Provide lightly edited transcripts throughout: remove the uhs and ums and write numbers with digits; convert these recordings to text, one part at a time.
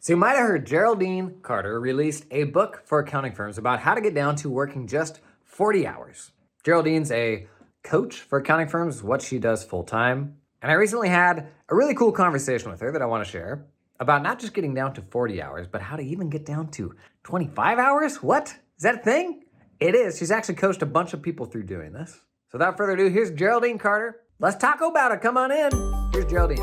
So you might have heard Geraldine Carter released a book for accounting firms about how to get down to working just 40 hours. Geraldine's a coach for accounting firms, what she does full time. And I recently had a really cool conversation with her that I want to share about not just getting down to 40 hours, but how to even get down to 25 hours? What? Is that a thing? It is. She's actually coached a bunch of people through doing this. So without further ado, here's Geraldine Carter. Let's talk about it. Come on in. Here's Geraldine.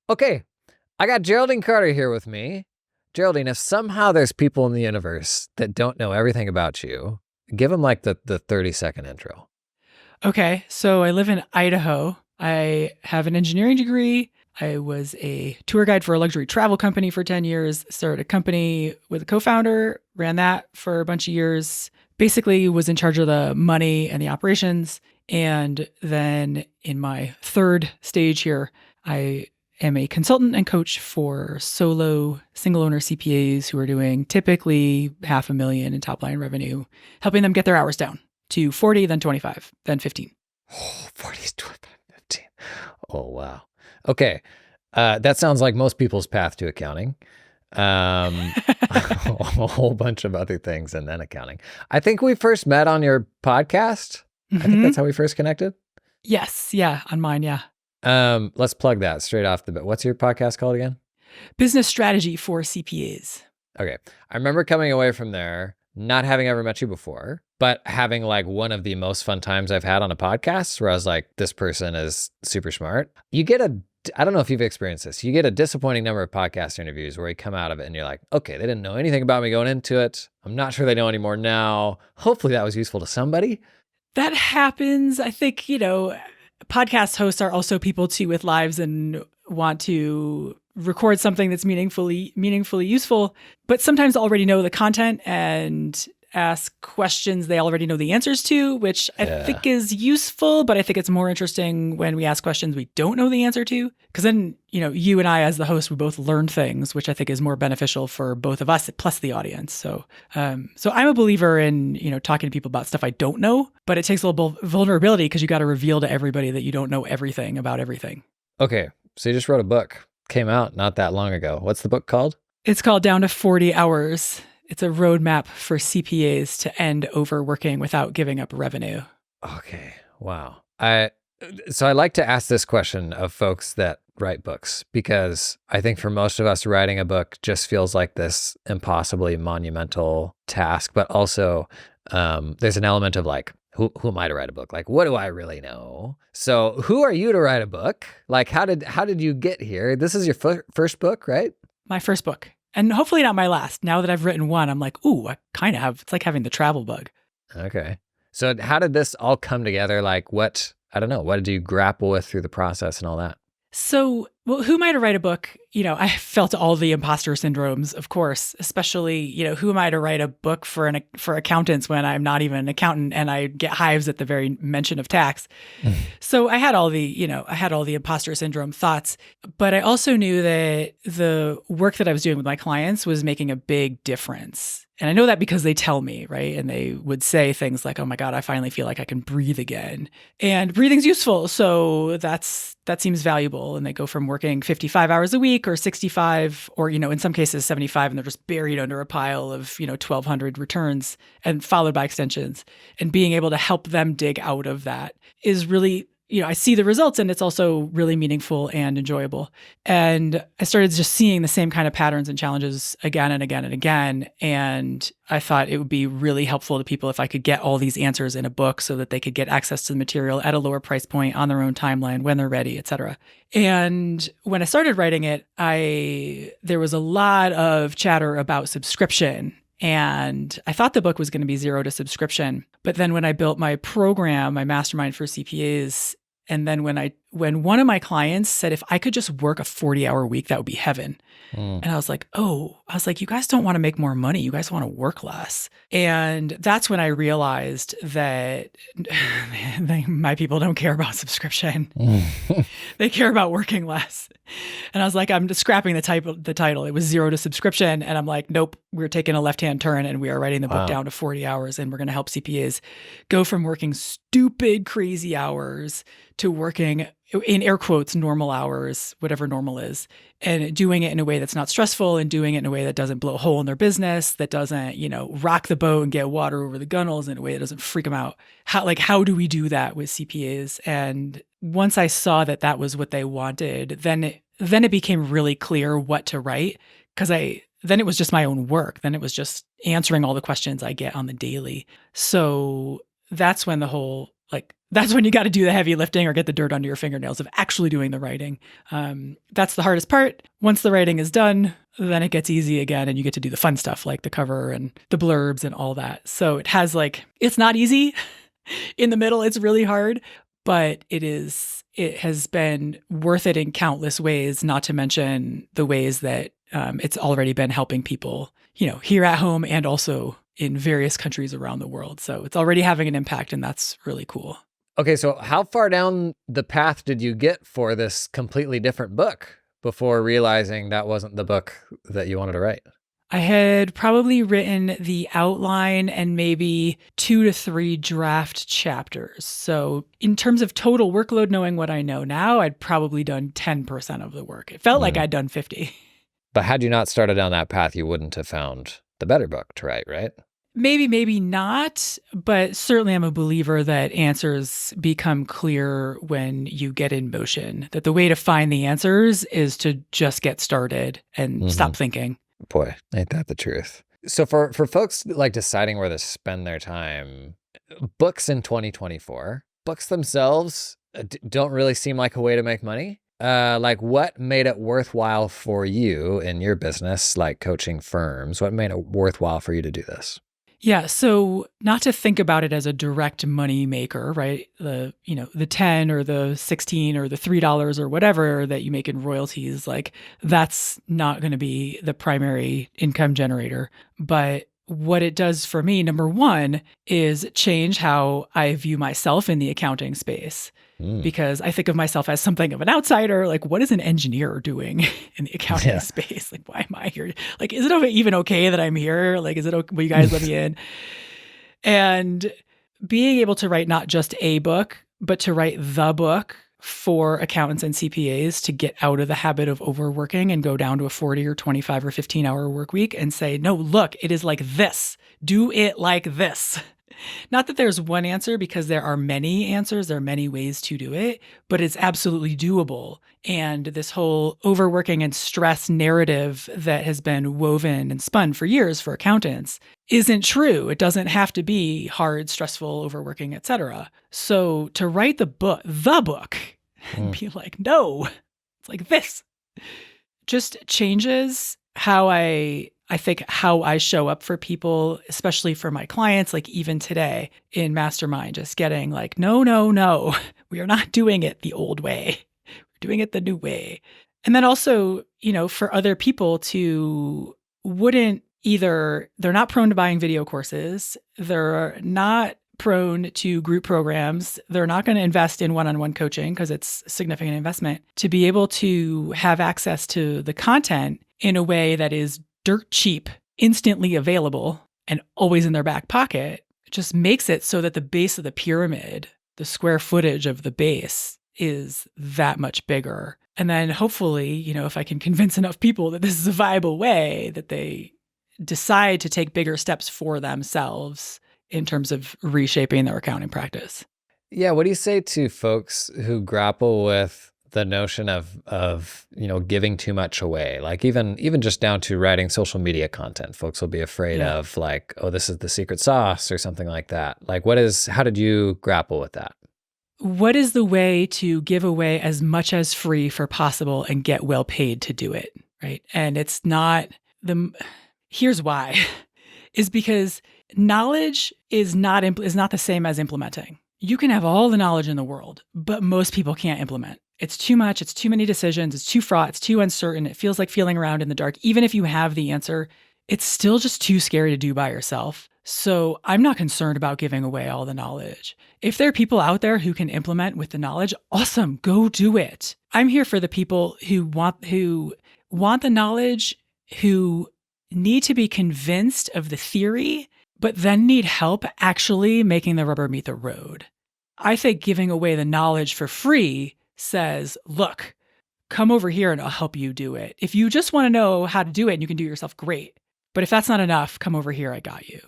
Okay, I got Geraldine Carter here with me. Geraldine, if somehow there's people in the universe that don't know everything about you, give them like the 30-second intro. Okay, so I live in Idaho. I have an engineering degree. I was a tour guide for a luxury travel company for 10 years, started a company with a co-founder, ran that for a bunch of years, basically was in charge of the money and the operations. And then in my third stage here, I am a consultant and coach for solo single owner CPAs who are doing typically $500,000 in top line revenue, helping them get their hours down to 40, then 25, then 15. Oh, 40, 25, 15. Oh, wow. Okay. That sounds like most people's path to accounting. A whole bunch of other things and then accounting. I think we first met on your podcast. I think that's how we first connected. Yes. Yeah. On mine. Yeah. Let's plug that straight off the bat. What's your podcast called again? Business Strategy for CPAs. Okay. I remember coming away from there, not having ever met you before, but having like one of the most fun times I've had on a podcast where I was like, this person is super smart. You get I don't know if you've experienced this. You get a disappointing number of podcast interviews where you come out of it and you're like, okay, they didn't know anything about me going into it. I'm not sure they know anymore now. Hopefully that was useful to somebody. That happens. I think, podcast hosts are also people too with lives and want to record something that's meaningfully useful, but sometimes already know the content and ask questions they already know the answers to, which I think is useful, but I think it's more interesting when we ask questions we don't know the answer to, because then, you and I as the host, we both learn things, which I think is more beneficial for both of us plus the audience. So I'm a believer in, talking to people about stuff I don't know, but it takes a little vulnerability because you got to reveal to everybody that you don't know everything about everything. Okay. So you just wrote a book, came out not that long ago. What's the book called? It's called Down to 40 Hours. It's a roadmap for CPAs to end overworking without giving up revenue. Okay. Wow. So I like to ask this question of folks that write books, because I think for most of us, writing a book just feels like this impossibly monumental task, but also there's an element of like, who am I to write a book? Like, what do I really know? So who are you to write a book? Like, how did you get here? This is your first book, right? My first book. And hopefully not my last. Now that I've written one, I'm like, ooh, I kind of have, it's like having the travel bug. Okay. So how did this all come together? Like I don't know, what did you grapple with through the process and all that? So, who am I to write a book? I felt all the imposter syndromes, of course, especially, who am I to write a book for accountants when I'm not even an accountant and I get hives at the very mention of tax. So I had all the imposter syndrome thoughts, but I also knew that the work that I was doing with my clients was making a big difference. And I know that because they tell me, right? And they would say things like, oh my God, I finally feel like I can breathe again. And breathing's useful. So that seems valuable. And they go from working 55 hours a week or 65, or, in some cases 75, and they're just buried under a pile of, 1,200 returns and followed by extensions. And being able to help them dig out of that is really, I see the results, and it's also really meaningful and enjoyable. And I started just seeing the same kind of patterns and challenges again and again and again. And I thought it would be really helpful to people if I could get all these answers in a book so that they could get access to the material at a lower price point on their own timeline when they're ready, et cetera. And when I started writing it, there was a lot of chatter about subscription. And I thought the book was going to be zero to subscription. But then when I built my program, my mastermind for CPAs, and then when I when one of my clients said, if I could just work a 40-hour week, that would be heaven. Mm. And I was like, you guys don't want to make more money. You guys want to work less. And that's when I realized that my people don't care about subscription. They care about working less. And I was like, I'm just scrapping the title. It was 0 to subscription. And I'm like, nope, we're taking a left-hand turn and we are writing the book down to 40 hours. And we're going to help CPAs go from working stupid, crazy hours to working, in air quotes, normal hours, whatever normal is, and doing it in a way that's not stressful and doing it in a way that doesn't blow a hole in their business, that doesn't, rock the boat and get water over the gunnels in a way that doesn't freak them out. How do we do that with CPAs? And once I saw that that was what they wanted, then it became really clear what to write, because then it was just my own work. Then it was just answering all the questions I get on the daily. So that's when that's when you got to do the heavy lifting or get the dirt under your fingernails of actually doing the writing. That's the hardest part. Once the writing is done, then it gets easy again and you get to do the fun stuff like the cover and the blurbs and all that. So it's not easy. In the middle, it's really hard, but it has been worth it in countless ways, not to mention the ways that it's already been helping people, here at home and also in various countries around the world. So it's already having an impact, and that's really cool. Okay, so how far down the path did you get for this completely different book before realizing that wasn't the book that you wanted to write? I had probably written the outline and maybe 2 to 3 draft chapters. So in terms of total workload, knowing what I know now, I'd probably done 10% of the work. It felt like I'd done 50. But had you not started down that path, you wouldn't have found the better book to write, right? Maybe not, but certainly I'm a believer that answers become clear when you get in motion, that the way to find the answers is to just get started and stop thinking. Boy, ain't that the truth. So for folks like deciding where to spend their time, books in 2024, books themselves don't really seem like a way to make money. Like what made it worthwhile for you in your business, like coaching firms? What made it worthwhile for you to do this? Yeah. So not to think about it as a direct money maker, right? The 10 or the 16 or the $3 or whatever that you make in royalties, like that's not going to be the primary income generator. But what it does for me, number one, is change how I view myself in the accounting space. Because I think of myself as something of an outsider. Like, what is an engineer doing in the accounting space? Like, why am I here? Like, is it even okay that I'm here? Like, is it okay? Will you guys let me in? And being able to write not just a book, but to write the book for accountants and CPAs to get out of the habit of overworking and go down to a 40 or 25 or 15-hour work week and say, no, look, it is like this. Do it like this. Not that there's one answer, because there are many answers, there are many ways to do it, but it's absolutely doable. And this whole overworking and stress narrative that has been woven and spun for years for accountants isn't true. It doesn't have to be hard, stressful, overworking, etc. So to write the book, and be like, no, it's like this, just changes how I think how I show up for people, especially for my clients, like even today in Mastermind, just getting like, no, we are not doing it the old way. We're doing it the new way. And then also, for other people they're not prone to buying video courses. They're not prone to group programs. They're not going to invest in one-on-one coaching because it's a significant investment. To be able to have access to the content in a way that is dirt cheap, instantly available, and always in their back pocket, it just makes it so that the base of the pyramid, the square footage of the base, is that much bigger. And then hopefully, if I can convince enough people that this is a viable way, that they decide to take bigger steps for themselves in terms of reshaping their accounting practice. Yeah, what do you say to folks who grapple with the notion of giving too much away? Like even just down to writing social media content, folks will be afraid of like, oh, this is the secret sauce or something like that. Like how did you grapple with that? What is the way to give away as much as free for possible and get well paid to do it, right? And it's not here's why, is because knowledge is not the same as implementing. You can have all the knowledge in the world, but most people can't implement. It's too much. It's too many decisions. It's too fraught. It's too uncertain. It feels like feeling around in the dark. Even if you have the answer, it's still just too scary to do by yourself. So I'm not concerned about giving away all the knowledge. If there are people out there who can implement with the knowledge, awesome, go do it. I'm here for the people who want the knowledge, who need to be convinced of the theory, but then need help actually making the rubber meet the road. I think giving away the knowledge for free says, look, come over here and I'll help you do it. If you just want to know how to do it and you can do it yourself, great. But if that's not enough, come over here, I got you.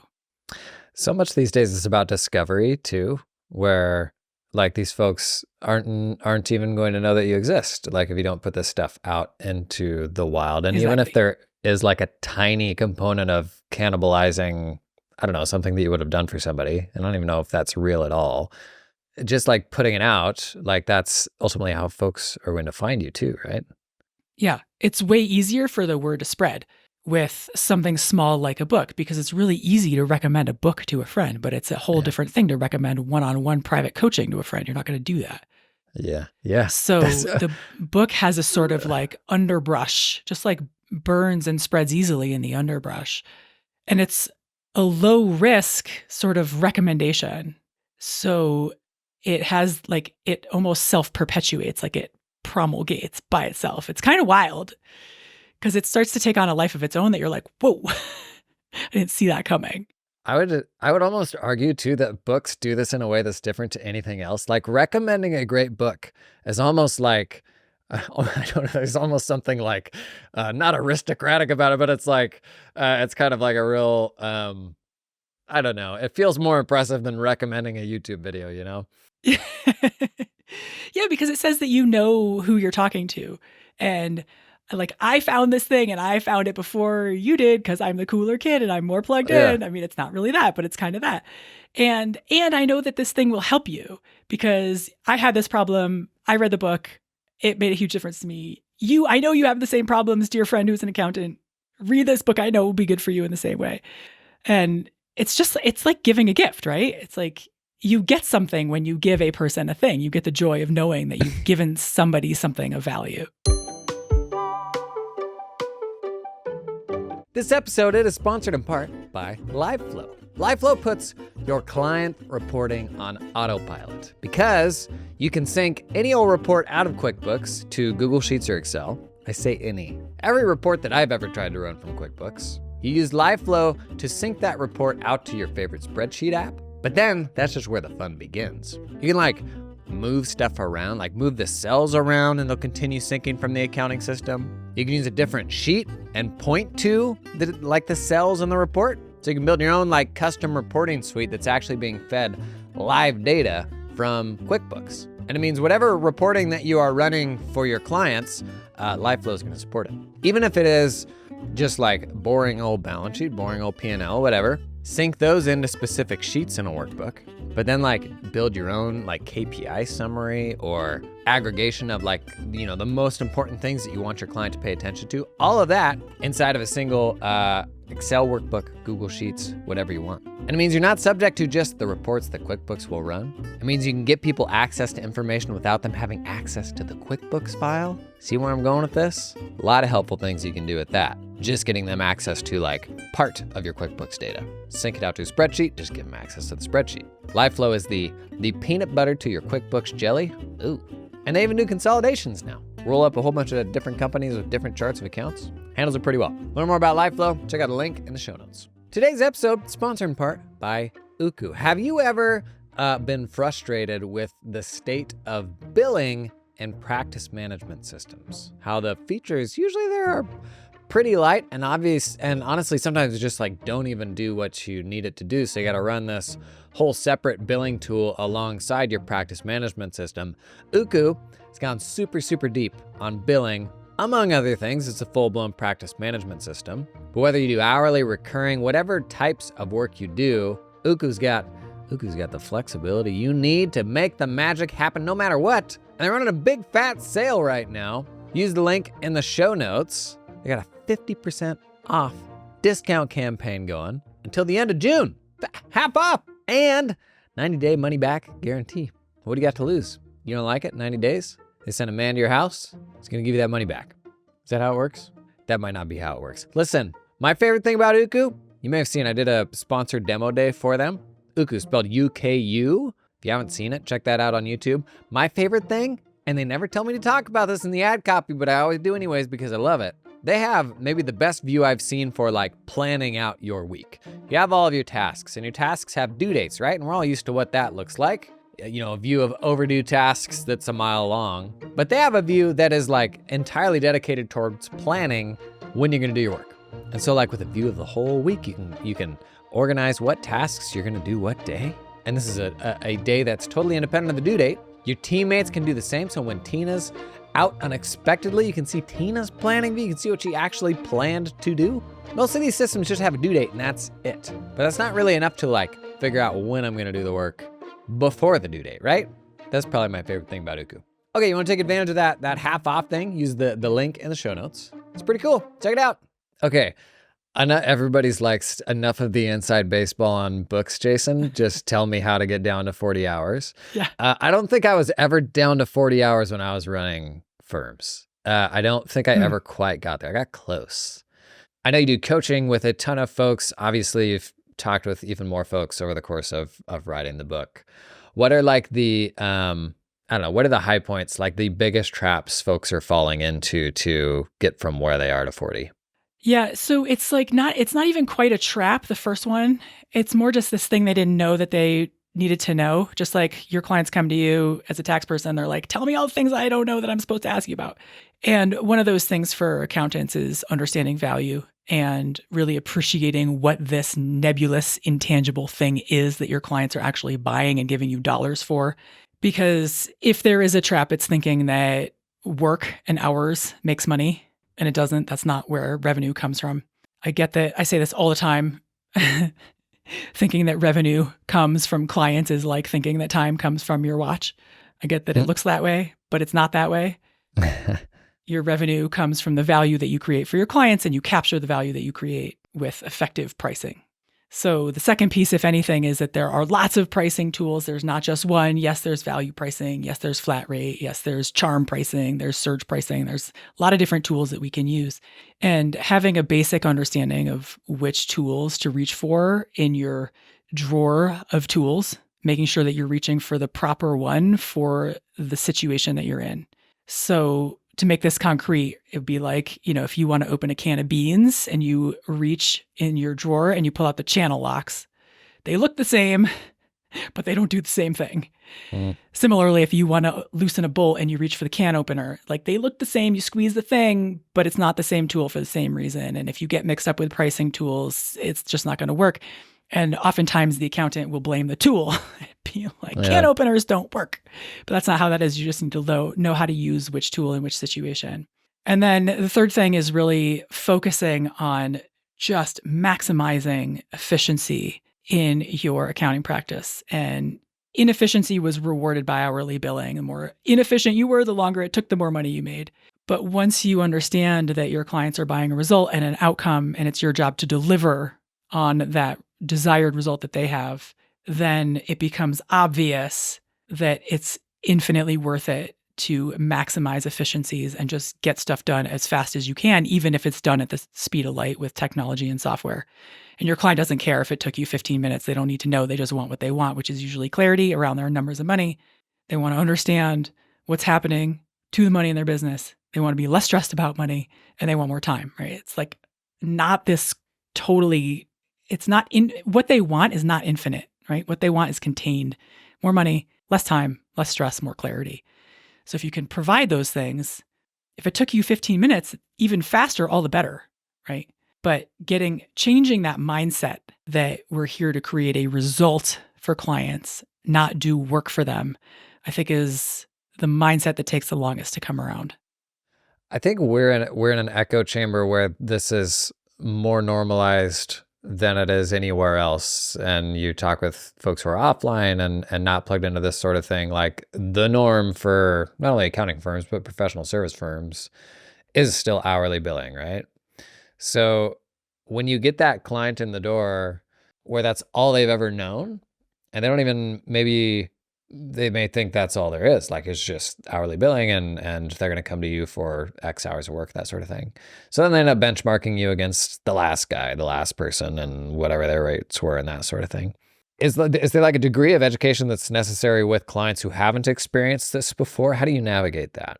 So much these days is about discovery too, where like these folks aren't even going to know that you exist. Like if you don't put this stuff out into the wild. And even if there is like a tiny component of cannibalizing, I don't know, something that you would have done for somebody, I don't even know if that's real at all. Just like putting it out, like that's ultimately how folks are going to find you too, right? Yeah, it's way easier for the word to spread with something small like a book, because it's really easy to recommend a book to a friend, but it's a whole different thing to recommend one-on-one private coaching to a friend. You're not going to do that. Yeah. So the book has a sort of like underbrush, just like burns and spreads easily in the underbrush. And it's a low risk sort of recommendation. So it has like, it almost self-perpetuates, like it promulgates by itself. It's kind of wild because it starts to take on a life of its own that you're like, whoa, I didn't see that coming. I would almost argue too that books do this in a way that's different to anything else. Like recommending a great book is almost like, I don't know, there's almost something like not aristocratic about it, but it's like, it's kind of like a real, I don't know. It feels more impressive than recommending a YouTube video, you know? Yeah, because it says that you know who you're talking to. And like, I found this thing and I found it before you did because I'm the cooler kid and I'm more plugged in. I mean, it's not really that, but it's kind of that. And I know that this thing will help you because I had this problem. I read the book. It made a huge difference to me. I know you have the same problems, dear friend who's an accountant. Read this book. I know will be good for you in the same way. And it's like giving a gift, right? It's like you get something when you give a person a thing. You get the joy of knowing that you've given somebody something of value. This episode is sponsored in part by LiveFlow. LiveFlow puts your client reporting on autopilot because you can sync any old report out of QuickBooks to Google Sheets or Excel. I say any. Every report that I've ever tried to run from QuickBooks, you use LiveFlow to sync that report out to your favorite spreadsheet app. But then that's just where the fun begins. You can like move stuff around, like move the cells around and they'll continue syncing from the accounting system. You can use a different sheet and point to the cells in the report. So you can build your own like custom reporting suite that's actually being fed live data from QuickBooks. And it means whatever reporting that you are running for your clients, LiveFlow is going to support it. Even if it is just like boring old balance sheet, boring old P&L, whatever, sync those into specific sheets in a workbook, but then like build your own like KPI summary or aggregation of like, you know, the most important things that you want your client to pay attention to. All of that inside of a single Excel workbook, Google Sheets, whatever you want. And it means you're not subject to just the reports that QuickBooks will run. It means you can get people access to information without them having access to the QuickBooks file. See where I'm going with this? A lot of helpful things you can do with that. Just getting them access to like part of your QuickBooks data. Sync it out to a spreadsheet, just give them access to the spreadsheet. LiveFlow is the peanut butter to your QuickBooks jelly. Ooh. And they even do consolidations now. Roll up a whole bunch of different companies with different charts of accounts. Handles it pretty well. Learn more about LiveFlow, check out a link in the show notes. Today's episode, sponsored in part by Uku. Have you ever been frustrated with the state of billing and practice management systems? How the features usually there are pretty light and obvious, and honestly sometimes just like don't even do what you need it to do, so you got to run this whole separate billing tool alongside your practice management system. Uku has gone super deep on billing. Among other things, it's a full-blown practice management system. But whether you do hourly, recurring, whatever types of work you do, Uku's got the flexibility you need to make the magic happen no matter what. And they're running a big fat sale right now. Use the link in the show notes. They got a 50% off discount campaign going until the end of June. Half off. And 90-day money back guarantee. What do you got to lose? You don't like it? 90 days? They send a man to your house? He's going to give you that money back. Is that how it works? That might not be how it works. Listen, my favorite thing about Uku, you may have seen I did a sponsored demo day for them. Uku, spelled U-K-U. If you haven't seen it, check that out on YouTube. My favorite thing, and they never tell me to talk about this in the ad copy, but I always do anyways because I love it. They have maybe the best view I've seen for like planning out your week. You have all of your tasks, and your tasks have due dates, right? And we're all used to what that looks like. You know, a view of overdue tasks that's a mile long. But they have a view that is like entirely dedicated towards planning when you're gonna do your work. And so like with a view of the whole week, you can organize what tasks you're gonna do what day. And this is a day that's totally independent of the due date. Your teammates can do the same. So when Tina's out unexpectedly, you can see Tina's planning view. You can see what she actually planned to do. Most of these systems just have a due date and that's it. But that's not really enough to like figure out when I'm gonna do the work before the due date, right? That's probably my favorite thing about Uku. Okay, you wanna take advantage of that half off thing? Use the link in the show notes. It's pretty cool, check it out. Okay, everybody's like, enough of the inside baseball on books, Jason. Just tell me how to get down to 40 hours. Yeah. I don't think I was ever down to 40 hours when I was running firms. I don't think I ever quite got there. I got close. I know you do coaching with a ton of folks. Obviously, you've talked with even more folks over the course of writing the book. What are like the, I don't know, what are the high points, like the biggest traps folks are falling into to get from where they are to 40? Yeah, so it's not even quite a trap, the first one. It's more just this thing they didn't know that they needed to know. Just like your clients come to you as a tax person, they're like, tell me all the things I don't know that I'm supposed to ask you about. And one of those things for accountants is understanding value and really appreciating what this nebulous, intangible thing is that your clients are actually buying and giving you dollars for. Because if there is a trap, it's thinking that work and hours makes money. And it doesn't. That's not where revenue comes from. I get that. I say this all the time. Thinking that revenue comes from clients is like thinking that time comes from your watch. I get that it looks that way, but it's not that way. Your revenue comes from the value that you create for your clients, and you capture the value that you create with effective pricing. So the second piece, if anything, is that there are lots of pricing tools. There's not just one. Yes, there's value pricing. Yes, there's flat rate. Yes, there's charm pricing. There's surge pricing. There's a lot of different tools that we can use. And having a basic understanding of which tools to reach for in your drawer of tools, making sure that you're reaching for the proper one for the situation that you're in. So to make this concrete, it would be like, if you want to open a can of beans and you reach in your drawer and you pull out the channel locks, they look the same, but they don't do the same thing. Similarly, if you want to loosen a bolt and you reach for the can opener, like they look the same, you squeeze the thing, but it's not the same tool for the same reason. And if you get mixed up with pricing tools, it's just not going to work. And oftentimes the accountant will blame the tool. Be like, can openers don't work. But that's not how that is. You just need to know how to use which tool in which situation. And then the third thing is really focusing on just maximizing efficiency in your accounting practice. And inefficiency was rewarded by hourly billing. The more inefficient you were, the longer it took, the more money you made. But once you understand that your clients are buying a result and an outcome, and it's your job to deliver on that desired result that they have, then it becomes obvious that it's infinitely worth it to maximize efficiencies and just get stuff done as fast as you can, even if it's done at the speed of light with technology and software. And your client doesn't care if it took you 15 minutes. They don't need to know. They just want what they want, which is usually clarity around their numbers of money. They want to understand what's happening to the money in their business. They want to be less stressed about money, and they want more time, right? It's like not this totally, it's not in, what they want is not infinite, right? What they want is contained. More money, less time, less stress, more clarity. So if you can provide those things, if it took you 15 minutes, even faster, all the better, right? But changing that mindset that we're here to create a result for clients, not do work for them, I think is the mindset that takes the longest to come around. I think we're in an echo chamber where this is more normalized than it is anywhere else. And you talk with folks who are offline and not plugged into this sort of thing, like the norm for not only accounting firms, but professional service firms is still hourly billing, right? So when you get that client in the door where that's all they've ever known, And they don't even, maybe they may think that's all there is. Like it's just hourly billing and they're going to come to you for X hours of work, that sort of thing. So then they end up benchmarking you against the last guy, the last person, and whatever their rates were and that sort of thing. Is there like a degree of education that's necessary with clients who haven't experienced this before? How do you navigate that?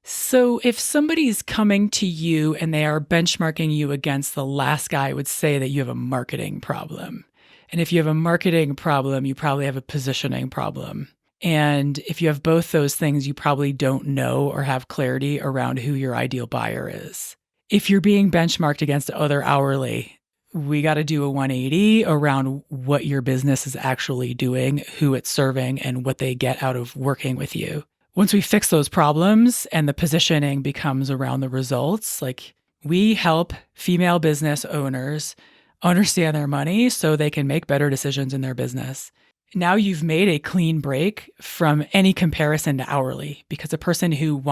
So if somebody's coming to you and they are benchmarking you against the last guy, I would say that you have a marketing problem. And if you have a marketing problem, you probably have a positioning problem. And if you have both those things, you probably don't know or have clarity around who your ideal buyer is. If you're being benchmarked against other hourly, we got to do a 180 around what your business is actually doing, who it's serving, and what they get out of working with you. Once we fix those problems and the positioning becomes around the results, like we help female business owners understand their money so they can make better decisions in their business. Now you've made a clean break from any comparison to hourly, because a person who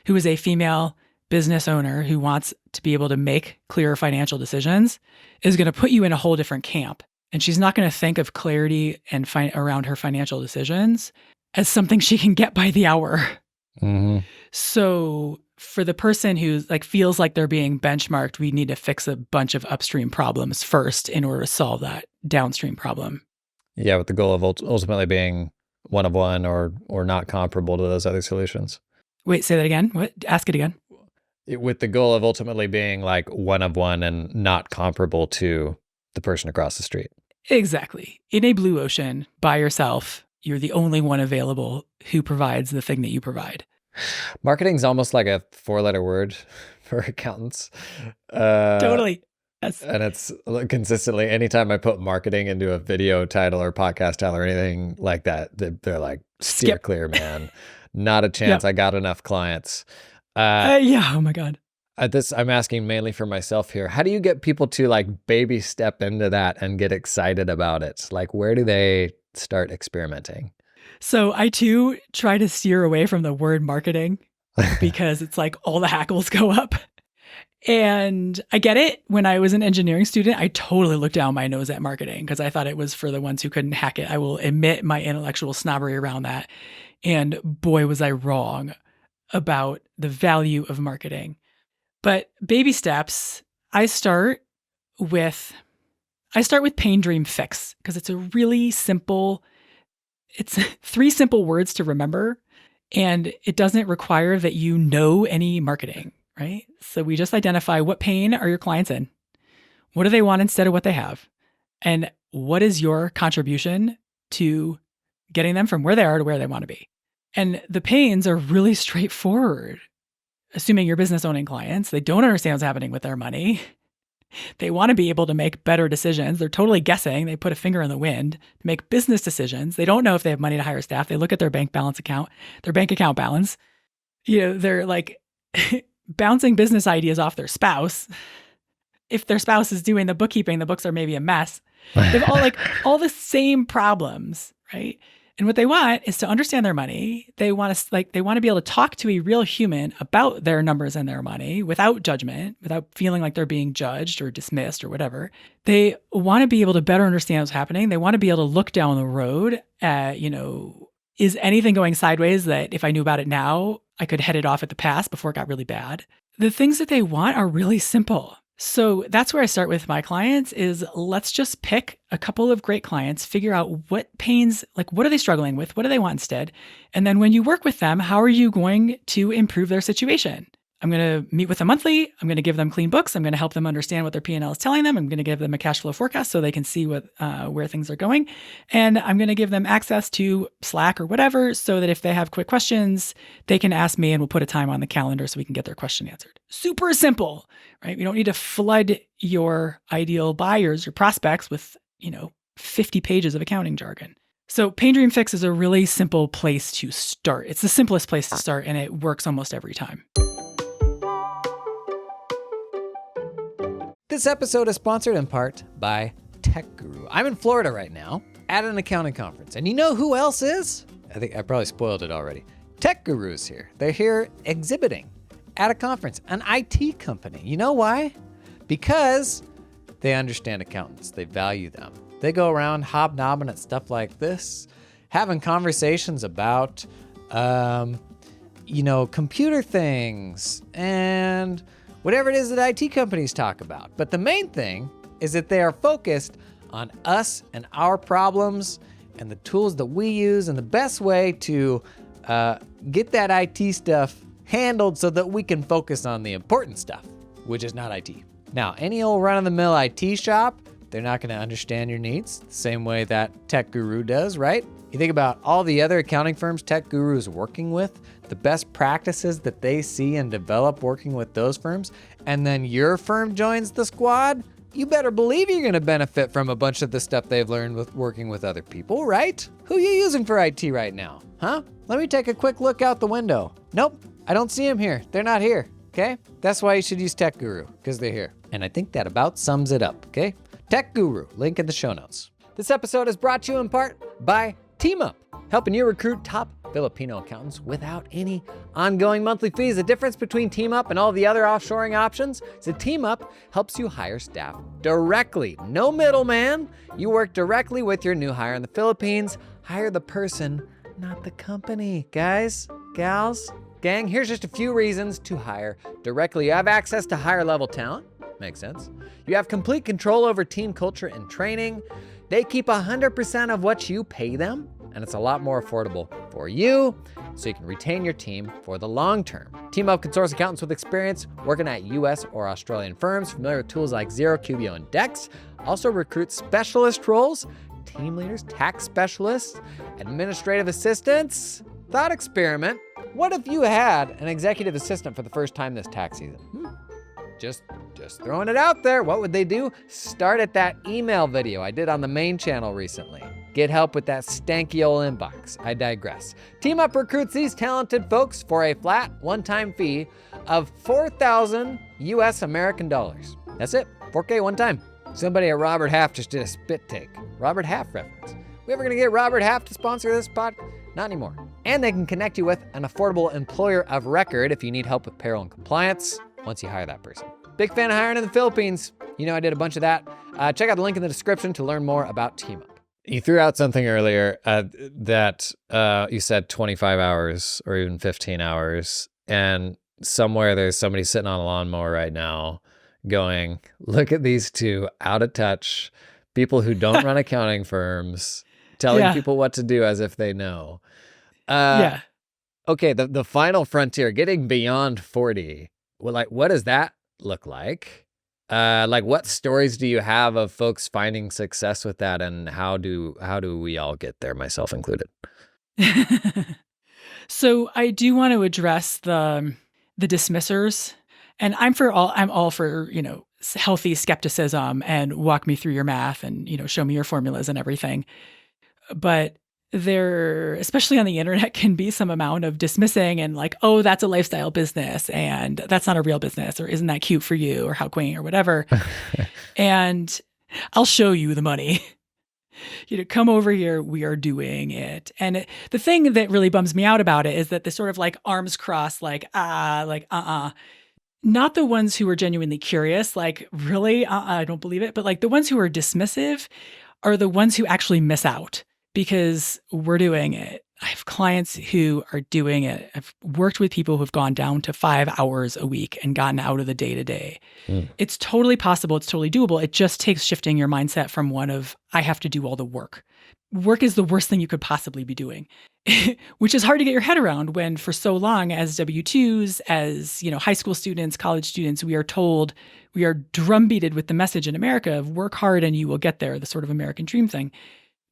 is a female business owner who wants to be able to make clearer financial decisions is going to put you in a whole different camp. And she's not going to think of clarity and around her financial decisions as something she can get by the hour. Mm-hmm. So for the person who like feels like they're being benchmarked, we need to fix a bunch of upstream problems first in order to solve that downstream problem. Yeah, with the goal of ultimately being one of one or not comparable to those other solutions. Wait, say that again. What? Ask it again. With the goal of ultimately being like one of one and not comparable to the person across the street. Exactly. In a blue ocean, by yourself, you're the only one available who provides the thing that you provide. Marketing is almost like a 4-letter word for accountants. Totally. Yes. And it's consistently, anytime I put marketing into a video title or podcast title or anything like that, they're like, steer clear, man. Not a chance. Yep. I got enough clients. Oh my God. I'm asking mainly for myself here. How do you get people to like baby step into that and get excited about it? Like, where do they start experimenting? So I too try to steer away from the word marketing because it's like all the hackles go up. And I get it. When I was an engineering student, I totally looked down my nose at marketing because I thought it was for the ones who couldn't hack it. I will admit my intellectual snobbery around that. And boy, was I wrong about the value of marketing. But baby steps, I start with pain, dream, fix, because it's a really simple, it's 3 simple words to remember. And it doesn't require that you know any marketing, right? So we just identify what pain are your clients in? What do they want instead of what they have? And what is your contribution to getting them from where they are to where they want to be? And the pains are really straightforward. Assuming you're business owning clients, they don't understand what's happening with their money. They want to be able to make better decisions. They're totally guessing. They put a finger in the wind to make business decisions. They don't know if they have money to hire staff. They look at their bank account balance. They're like bouncing business ideas off their spouse. If their spouse is doing the bookkeeping, the books are maybe a mess. They have all the same problems, right? And what they want is to understand their money. They want to be able to talk to a real human about their numbers and their money without judgment, without feeling like they're being judged or dismissed or whatever. They want to be able to better understand what's happening. They want to be able to look down the road at, is anything going sideways that if I knew about it now, I could head it off at the pass before it got really bad. The things that they want are really simple. So that's where I start with my clients is let's just pick a couple of great clients, figure out what pains, what are they struggling with? What do they want instead? And then when you work with them, how are you going to improve their situation? I'm going to meet with them monthly. I'm going to give them clean books. I'm going to help them understand what their P&L is telling them. I'm going to give them a cash flow forecast so they can see where things are going. And I'm going to give them access to Slack or whatever so that if they have quick questions, they can ask me and we'll put a time on the calendar so we can get their question answered. Super simple, right? We don't need to flood your ideal buyers, your prospects with, 50 pages of accounting jargon. So Pain Dream Fix is a really simple place to start. It's the simplest place to start and it works almost every time. This episode is sponsored in part by Tech Guru. I'm in Florida right now at an accounting conference. And you know who else is? I think I probably spoiled it already. Tech Guru's here. They're here exhibiting at a conference, an IT company. You know why? Because they understand accountants. They value them. They go around hobnobbing at stuff like this, having conversations about, computer things and whatever it is that IT companies talk about. But the main thing is that they are focused on us and our problems and the tools that we use and the best way to get that IT stuff handled so that we can focus on the important stuff, which is not IT. Now, any old run-of-the-mill IT shop, they're not going to understand your needs the same way that Tech Guru does, right? You think about all the other accounting firms Tech Guru is working with, the best practices that they see and develop working with those firms, and then your firm joins the squad, you better believe you're going to benefit from a bunch of the stuff they've learned with working with other people, right? Who are you using for IT right now? Huh? Let me take a quick look out the window. Nope, I don't see them here. They're not here, okay? That's why you should use Tech Guru, because they're here. And I think that about sums it up, okay? Tech Guru, link in the show notes. This episode is brought to you in part by TeamUp, helping you recruit top Filipino accountants without any ongoing monthly fees. The difference between TeamUp and all the other offshoring options is that TeamUp helps you hire staff directly. No middleman. You work directly with your new hire in the Philippines. Hire the person, not the company. Guys, gals, gang, here's just a few reasons to hire directly. You have access to higher level talent. Makes sense. You have complete control over team culture and training. They keep 100% of what you pay them, and it's a lot more affordable for you, so you can retain your team for the long term. TeamUp can source accountants with experience working at US or Australian firms, familiar with tools like Xero, Cubio, and Dex. Also recruit specialist roles, team leaders, tax specialists, administrative assistants. Thought experiment. What if you had an executive assistant for the first time this tax season? Just throwing it out there. What would they do? Start at that email video I did on the main channel recently. Get help with that stanky old inbox. I digress. TeamUp recruits these talented folks for a flat one-time fee of 4,000 US American dollars. That's it, 4K one time. Somebody at Robert Half just did a spit take. Robert Half reference. We ever gonna get Robert Half to sponsor this pod? Not anymore. And they can connect you with an affordable employer of record if you need help with payroll and compliance once you hire that person. Big fan of hiring in the Philippines. You know I did a bunch of that. Check out the link in the description to learn more about TeamUp. You threw out something earlier that you said 25 hours or even 15 hours. And somewhere there's somebody sitting on a lawnmower right now going, look at these two out of touch people who don't run accounting firms telling people what to do as if they know. Okay, the final frontier, getting beyond 40. Well, like, what does that look like? What stories do you have of folks finding success with that, and how do we all get there, myself included? So I do want to address the dismissers, and I'm all for, healthy skepticism and walk me through your math and, show me your formulas and everything. But there, especially on the internet, can be some amount of dismissing and like, oh, that's a lifestyle business and that's not a real business, or isn't that cute for you, or how quaint, or whatever. And I'll show you the money. Come over here, we are doing it. And the thing that really bums me out about it is that the sort of like arms crossed, not the ones who are genuinely curious, like, really, I don't believe it. But like the ones who are dismissive are the ones who actually miss out, because we're doing it. I have clients who are doing it. I've worked with people who've gone down to 5 hours a week and gotten out of the day-to-day. It's totally possible. It's totally doable. It just takes shifting your mindset from one of, I have to do all the work. Work is the worst thing you could possibly be doing, which is hard to get your head around when for so long as W-2s, as high school students, college students, we are told, we are drumbeated with the message in America of work hard and you will get there, the sort of American dream thing.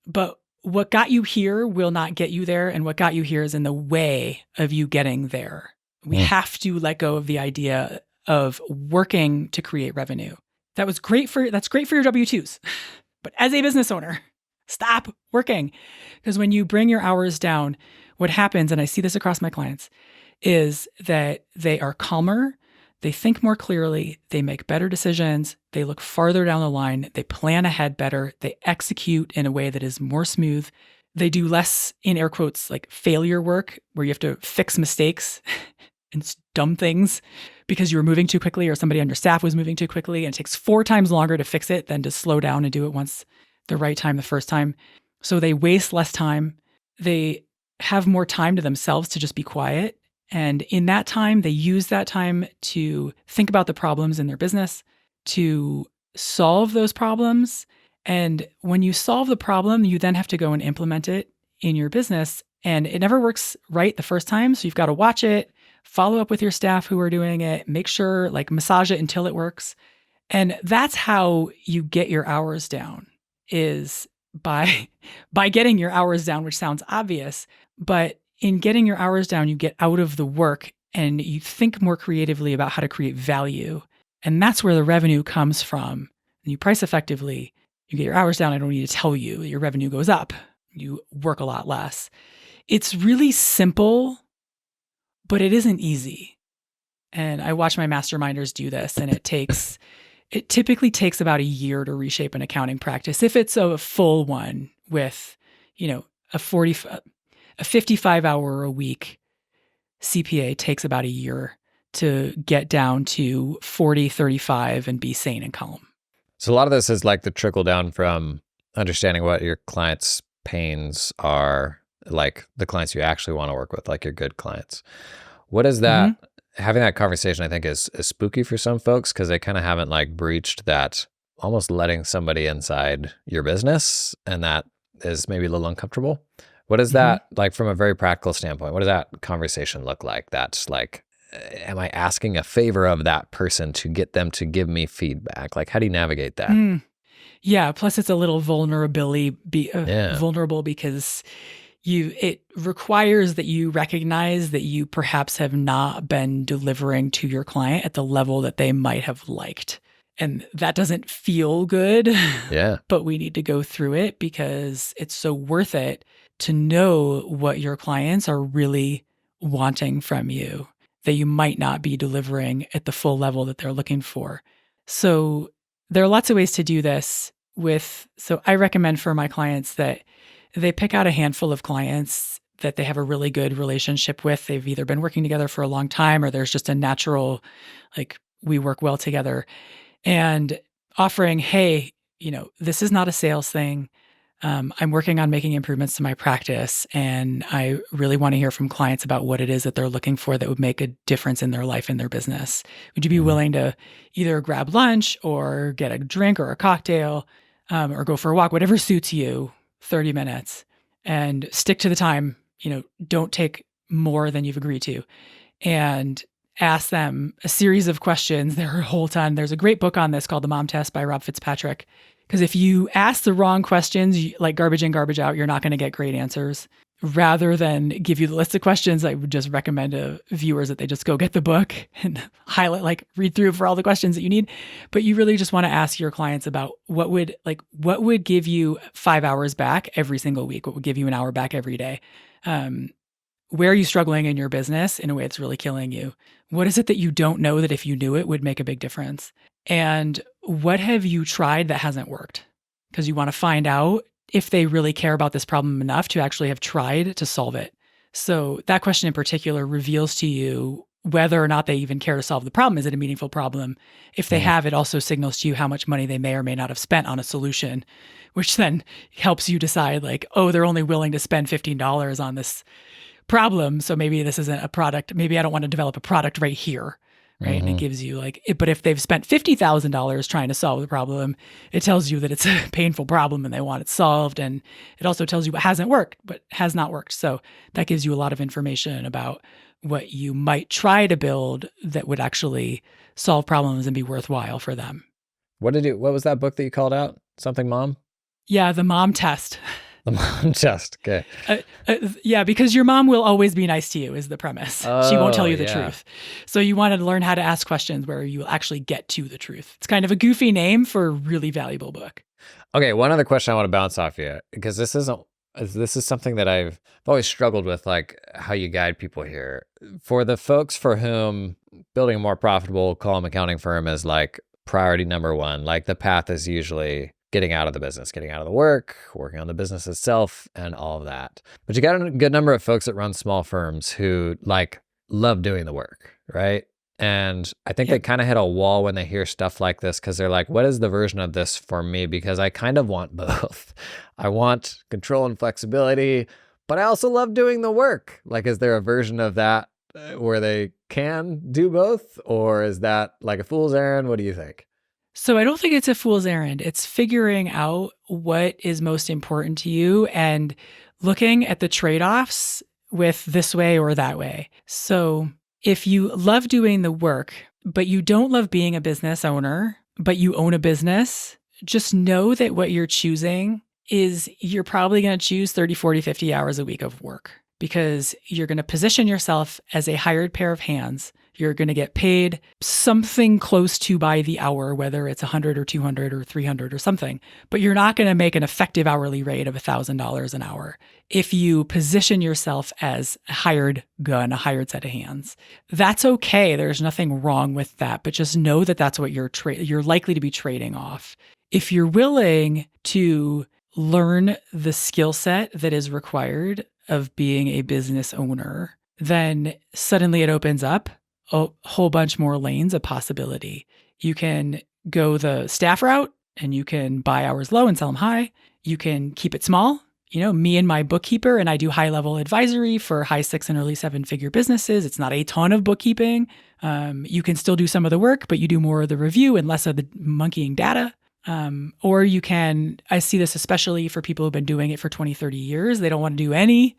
But what got you here will not get you there, and what got you here is in the way of you getting there. We have to let go of the idea of working to create revenue. That's great for your W-2s. But as a business owner, stop working. Because when you bring your hours down, what happens, and I see this across my clients, is that they are calmer, they think more clearly, they make better decisions, they look farther down the line, they plan ahead better, they execute in a way that is more smooth. They do less, in air quotes, like failure work, where you have to fix mistakes and dumb things because you were moving too quickly or somebody on your staff was moving too quickly, and it takes 4 times longer to fix it than to slow down and do it once. the right time the first time. So they waste less time. They have more time to themselves to just be quiet. And in that time, they use that time to think about the problems in their business, to solve those problems. And when you solve the problem, you then have to go and implement it in your business. And it never works right the first time. So you've got to watch it, follow up with your staff who are doing it, make sure, like massage it until it works. And that's how you get your hours down, is by getting your hours down, which sounds obvious, but in getting your hours down, you get out of the work and you think more creatively about how to create value. And that's where the revenue comes from. And you price effectively, you get your hours down. I don't need to tell you, your revenue goes up. You work a lot less. It's really simple, but it isn't easy. And I watch my masterminders do this, and it typically takes about a year to reshape an accounting practice. If it's a full one with, a 55-hour a week CPA takes about a year to get down to 40, 35 and be sane and calm. So a lot of this is like the trickle down from understanding what your clients' pains are, like the clients you actually want to work with, like your good clients. What is that? Having that conversation, I think, is spooky for some folks because they kind of haven't like breached that, almost letting somebody inside your business, and that is maybe a little uncomfortable. What is that like from a very practical standpoint? What does that conversation look like? That's like, am I asking a favor of that person to get them to give me feedback? Like, how do you navigate that? Yeah. Plus, it's a little vulnerable because it requires that you recognize that you perhaps have not been delivering to your client at the level that they might have liked. And that doesn't feel good. Yeah. But we need to go through it because it's so worth it to know what your clients are really wanting from you, that you might not be delivering at the full level that they're looking for. So there are lots of ways to do this so I recommend for my clients that they pick out a handful of clients that they have a really good relationship with. They've either been working together for a long time or there's just a natural, like, we work well together, and offering, hey, this is not a sales thing. I'm working on making improvements to my practice, and I really want to hear from clients about what it is that they're looking for that would make a difference in their life and their business. Would you be willing to either grab lunch or get a drink or a cocktail, or go for a walk, whatever suits you, 30 minutes, and stick to the time, don't take more than you've agreed to, and ask them a series of questions. There are a whole ton. There's a great book on this called The Mom Test by Rob Fitzpatrick. Because if you ask the wrong questions, like garbage in, garbage out, you're not going to get great answers. Rather than give you the list of questions, I would just recommend to viewers that they just go get the book and highlight, read through for all the questions that you need. But you really just want to ask your clients about what would give you 5 hours back every single week? What would give you an hour back every day? Where are you struggling in your business in a way that's really killing you? What is it that you don't know that if you knew it would make a big difference? And what have you tried that hasn't worked? Because you want to find out if they really care about this problem enough to actually have tried to solve it. So that question in particular reveals to you whether or not they even care to solve the problem. Is it a meaningful problem? If they have, it also signals to you how much money they may or may not have spent on a solution, which then helps you decide, like, oh, they're only willing to spend $15 on this problem. So maybe this isn't a product. Maybe I don't want to develop a product right here. Right. And it gives you but if they've spent $50,000 trying to solve the problem, it tells you that it's a painful problem and they want it solved. And it also tells you what hasn't worked, but has not worked. So that gives you a lot of information about what you might try to build that would actually solve problems and be worthwhile for them. What was that book that you called out? Something Mom? Yeah. The Mom Test. The Mom Test. Okay. Yeah, because your mom will always be nice to you is the premise. She won't tell you the truth. So you want to learn how to ask questions where you will actually get to the truth. It's kind of a goofy name for a really valuable book. Okay, one other question I want to bounce off you, because this is something that I've always struggled with, like how you guide people here. For the folks for whom building a more profitable column accounting firm is like priority number one, like the path is usually getting out of the business, getting out of the work, working on the business itself, and all of that. But you got a good number of folks that run small firms who like love doing the work, right? And I think they kind of hit a wall when they hear stuff like this because they're like, what is the version of this for me? Because I kind of want both. I want control and flexibility, but I also love doing the work. Like, is there a version of that where they can do both? Or is that like a fool's errand? What do you think? So I don't think it's a fool's errand. It's figuring out what is most important to you and looking at the trade-offs with this way or that way. So if you love doing the work, but you don't love being a business owner, but you own a business, just know that what you're choosing is you're probably going to choose 30, 40, 50 hours a week of work because you're going to position yourself as a hired pair of hands. You're going to get paid something close to by the hour, whether it's 100 or 200 or 300 or something, but you're not going to make an effective hourly rate of $1,000 an hour if you position yourself as a hired gun, a hired set of hands. That's okay. There's nothing wrong with that, but just know that that's what you're likely to be trading off. If you're willing to learn the skill set that is required of being a business owner, then suddenly it opens up a whole bunch more lanes of possibility. You can go the staff route and you can buy hours low and sell them high. You can keep it small. Me and my bookkeeper, and I do high-level advisory for high 6 and early 7-figure businesses. It's not a ton of bookkeeping. You can still do some of the work, but you do more of the review and less of the monkeying data. Or you can, I see this especially for people who've been doing it for 20, 30 years. They don't want to do any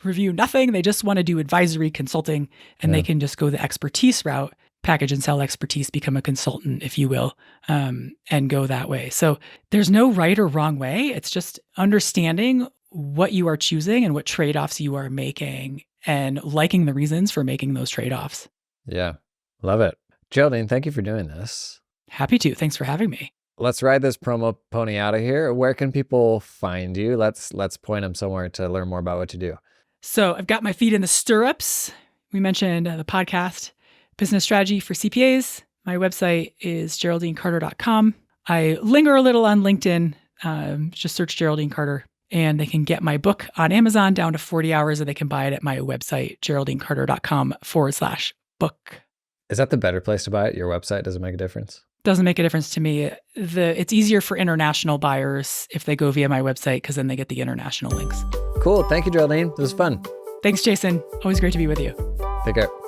review, nothing. They just want to do advisory consulting, and they can just go the expertise route, package and sell expertise, become a consultant, if you will, and go that way. So there's no right or wrong way. It's just understanding what you are choosing and what trade-offs you are making and liking the reasons for making those trade-offs. Yeah, love it. Geraldine, thank you for doing this. Happy to. Thanks for having me. Let's ride this promo pony out of here. Where can people find you? Let's point them somewhere to learn more about what you do. So I've got my feet in the stirrups. We mentioned the podcast, Business Strategy for CPAs. My website is geraldinecarter.com. I linger a little on LinkedIn. Just search Geraldine Carter, and they can get my book on Amazon down to 40 hours, or they can buy it at my website, geraldinecarter.com/book. Is that the better place to buy it? Your website? Does it make a difference? Doesn't make a difference to me. It's easier for international buyers if they go via my website because then they get the international links. Cool. Thank you, Geraldine. It was fun. Thanks, Jason. Always great to be with you. Take care.